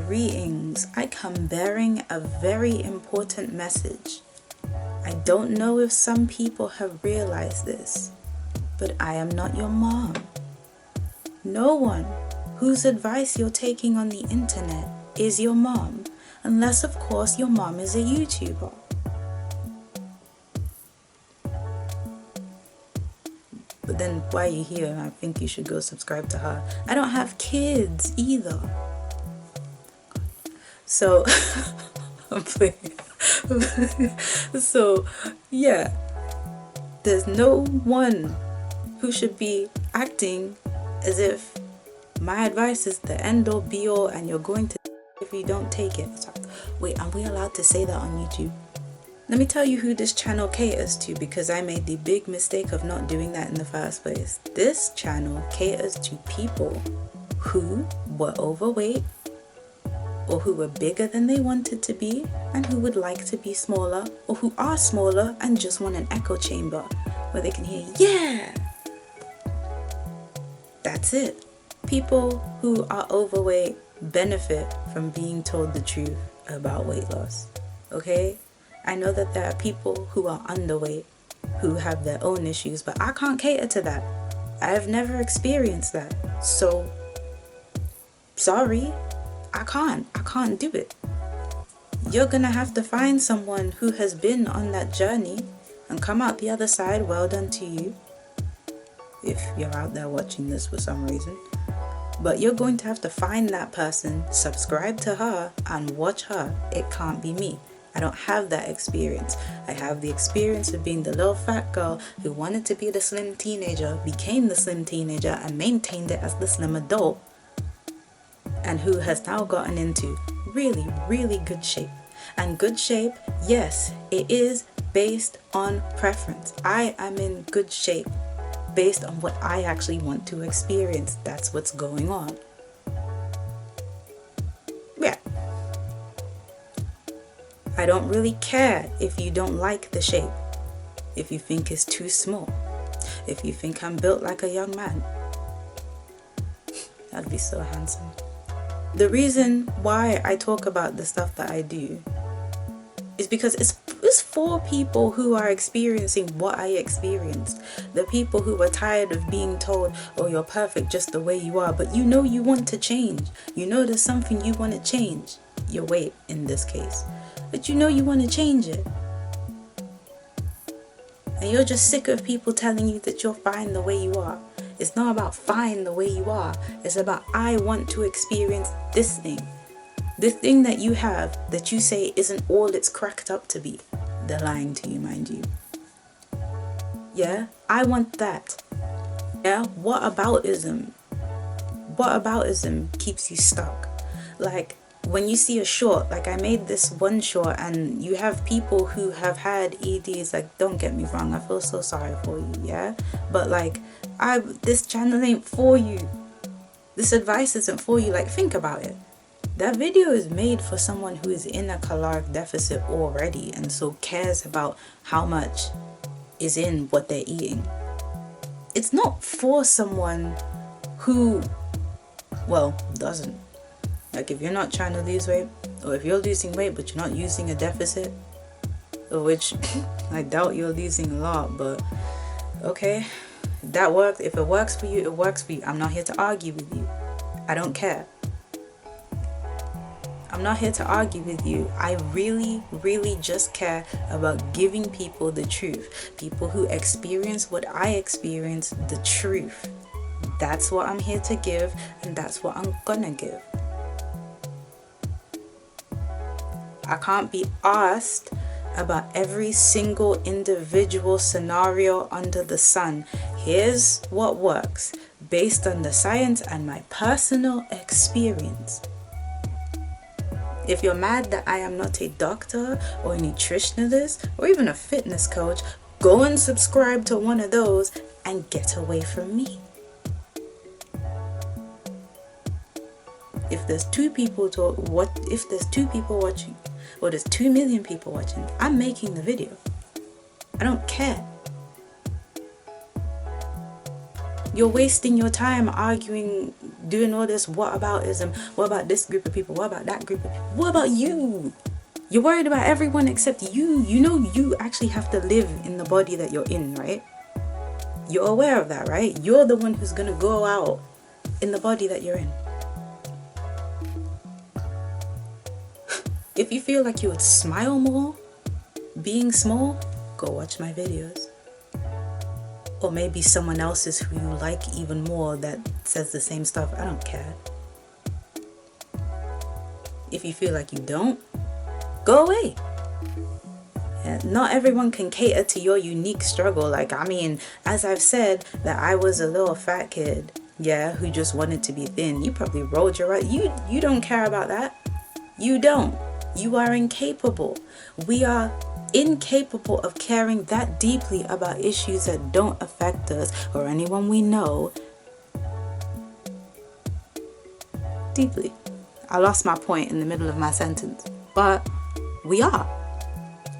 Greetings. I come bearing a very important message. I don't know if some people have realized this, but I am not your mom. No one whose advice you're taking on the internet is your mom, unless of course your mom is a YouTuber. But then why are you here? I think you should go subscribe to her. I don't have kids either. So, I'm playing. So, yeah. There's no one who should be acting as if my advice is the end all be all and you're going to if you don't take it. Wait, are we allowed to say that on YouTube? Let me tell you who this channel caters to, because I made the big mistake of not doing that in the first place. This channel caters to people who were overweight or who were bigger than they wanted to be and who would like to be smaller, or who are smaller and just want an echo chamber where they can hear, yeah! That's it. People who are overweight benefit from being told the truth about weight loss, okay? I know that there are people who are underweight who have their own issues, but I can't cater to that. I've never experienced that. So, sorry, I can't do it. You're gonna have to find someone who has been on that journey and come out the other side. Well done to you, if you're out there watching this for some reason. But you're going to have to find that person, subscribe to her, and watch her. It can't be me. I don't have that experience. I have the experience of being the little fat girl who wanted to be the slim teenager, became the slim teenager, and maintained it as the slim adult, and who has now gotten into really, really good shape. And good shape, yes, it is based on preference. I am in good shape based on what I actually want to experience. That's what's going on. Yeah. I don't really care if you don't like the shape, if you think it's too small, if you think I'm built like a young man. That'd be so handsome. The reason why I talk about the stuff that I do is because it's for people who are experiencing what I experienced. The people who are tired of being told, oh, you're perfect just the way you are, but you know you want to change. You know there's something you want to change. Your weight in this case. But you know you want to change it. And you're just sick of people telling you that you're fine the way you are. It's not about fine the way you are. It's about I want to experience this thing. This thing that you have that you say isn't all it's cracked up to be. They're lying to you, mind you. Yeah, I want that. Yeah, what aboutism? What aboutism keeps you stuck? Like, when you see a short, like I made this one short, and you have people who have had EDs, like, don't get me wrong, I feel so sorry for you, yeah? But like, this channel ain't for you. This advice isn't for you. Like, think about it. That video is made for someone who is in a caloric deficit already and so cares about how much is in what they're eating. It's not for someone who, well, doesn't. Like, if you're not trying to lose weight, or if you're losing weight but you're not using a deficit, which I doubt you're losing a lot, but okay, that works. If it works for you, it works for you. I'm not here to argue with you. I don't care. I'm not here to argue with you. I really, really just care about giving people the truth. People who experience what I experience, the truth. That's what I'm here to give, and that's what I'm gonna give. I can't be asked about every single individual scenario under the sun. Here's what works based on the science and my personal experience. If you're mad that I am not a doctor or a nutritionist or even a fitness coach, go and subscribe to one of those and get away from me. If there's two people watching, or there's 2 million people watching, I'm making the video. I don't care. You're wasting your time arguing, doing all this whataboutism. What about this group of people? What about that group of people? What about you? You're worried about everyone except you. You know you actually have to live in the body that you're in, right? You're aware of that, right? You're the one who's going to go out in the body that you're in. If you feel like you would smile more being small, go watch my videos. Or maybe someone else's who you like even more that says the same stuff. I don't care. If you feel like you don't, go away. Yeah, not everyone can cater to your unique struggle. Like, I mean, as I've said, that I was a little fat kid, yeah, who just wanted to be thin. You probably rolled your eyes. You don't care about that. You don't. You are incapable. We are incapable of caring that deeply about issues that don't affect us or anyone we know deeply. I lost my point in the middle of my sentence, but we are.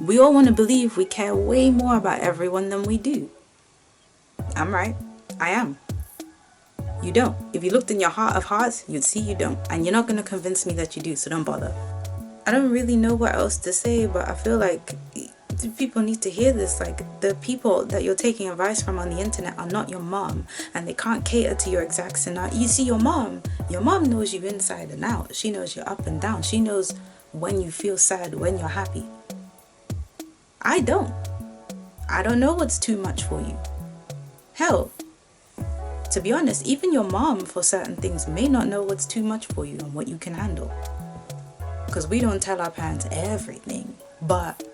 We all want to believe we care way more about everyone than we do. I'm right. I am. You don't. If you looked in your heart of hearts, you'd see you don't. And you're not going to convince me that you do, so don't bother. I don't really know what else to say, but I feel like people need to hear this. Like, the people that you're taking advice from on the internet are not your mom, and they can't cater to your exact scenario. You see, your mom knows you inside and out. She knows you up and down. She knows when you feel sad, when you're happy. I don't know what's too much for you. Hell, to be honest, even your mom for certain things may not know what's too much for you and what you can handle. Because we don't tell our parents everything, but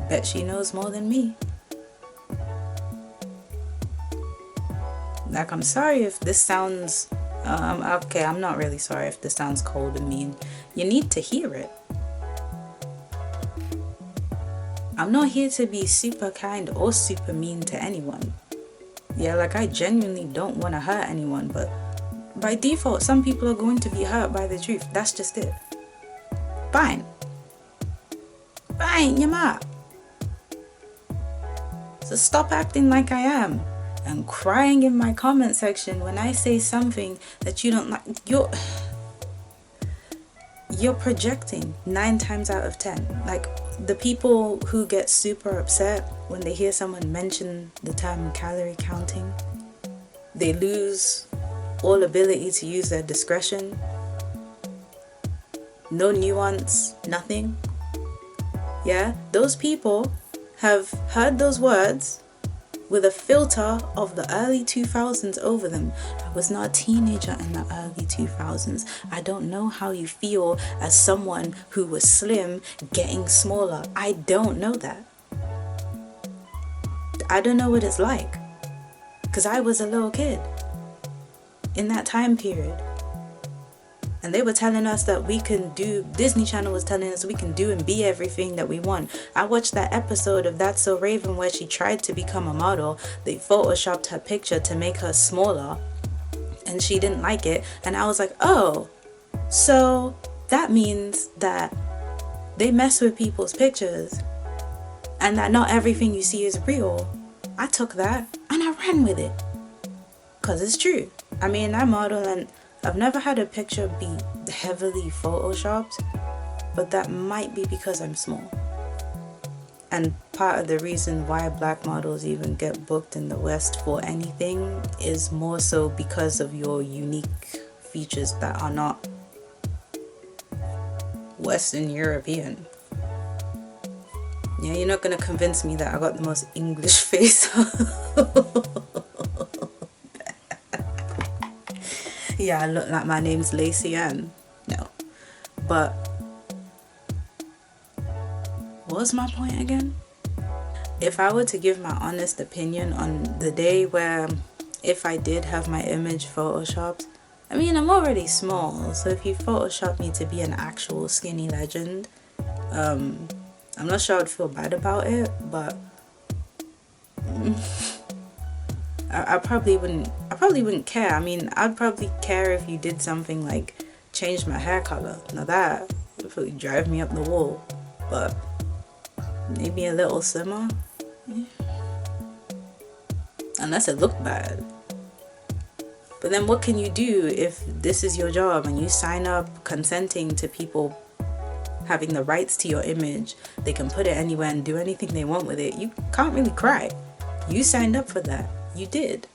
bet she knows more than me. Like, I'm sorry if this sounds, okay, I'm not really sorry if this sounds cold and mean. You need to hear it. I'm not here to be super kind or super mean to anyone. Yeah, like, I genuinely don't want to hurt anyone, but by default, some people are going to be hurt by the truth. That's just it. Fine, you're mad. So stop acting like I am and crying in my comment section when I say something that you don't like. You're projecting 9 times out of 10. Like, the people who get super upset when they hear someone mention the term calorie counting, they lose all ability to use their discretion. No nuance, nothing. Yeah, those people have heard those words with a filter of the early 2000s over them. I was not a teenager in the early 2000s. I don't know how you feel as someone who was slim getting smaller. I don't know that. I don't know what it's like, because I was a little kid in that time period. And they were telling us that we can do, Disney Channel was telling us we can do and be everything that we want. I watched that episode of That's So Raven where she tried to become a model. They photoshopped her picture to make her smaller, and she didn't like it. And I was like, oh, so that means that they mess with people's pictures and that not everything you see is real. I took that and I ran with it, because it's true. I mean, I model and I've never had a picture be heavily photoshopped, but that might be because I'm small. And part of the reason why black models even get booked in the West for anything is more so because of your unique features that are not Western European. Yeah, you're not gonna convince me that I got the most English face. Yeah, I look like my name's Lacey Ann. No. But what was my point again? If I were to give my honest opinion on the day where, if I did have my image photoshopped, I mean, I'm already small, so if you photoshop me to be an actual skinny legend, I'm not sure I'd feel bad about it, but I probably wouldn't care. I mean, I'd probably care if you did something like change my hair color. Now that would probably drive me up the wall. But maybe a little slimmer. Yeah. unless it looked bad. But then what can you do if this is your job and you sign up consenting to people having the rights to your image? They can put it anywhere and do anything they want with it. You can't really cry. You signed up for that. You did.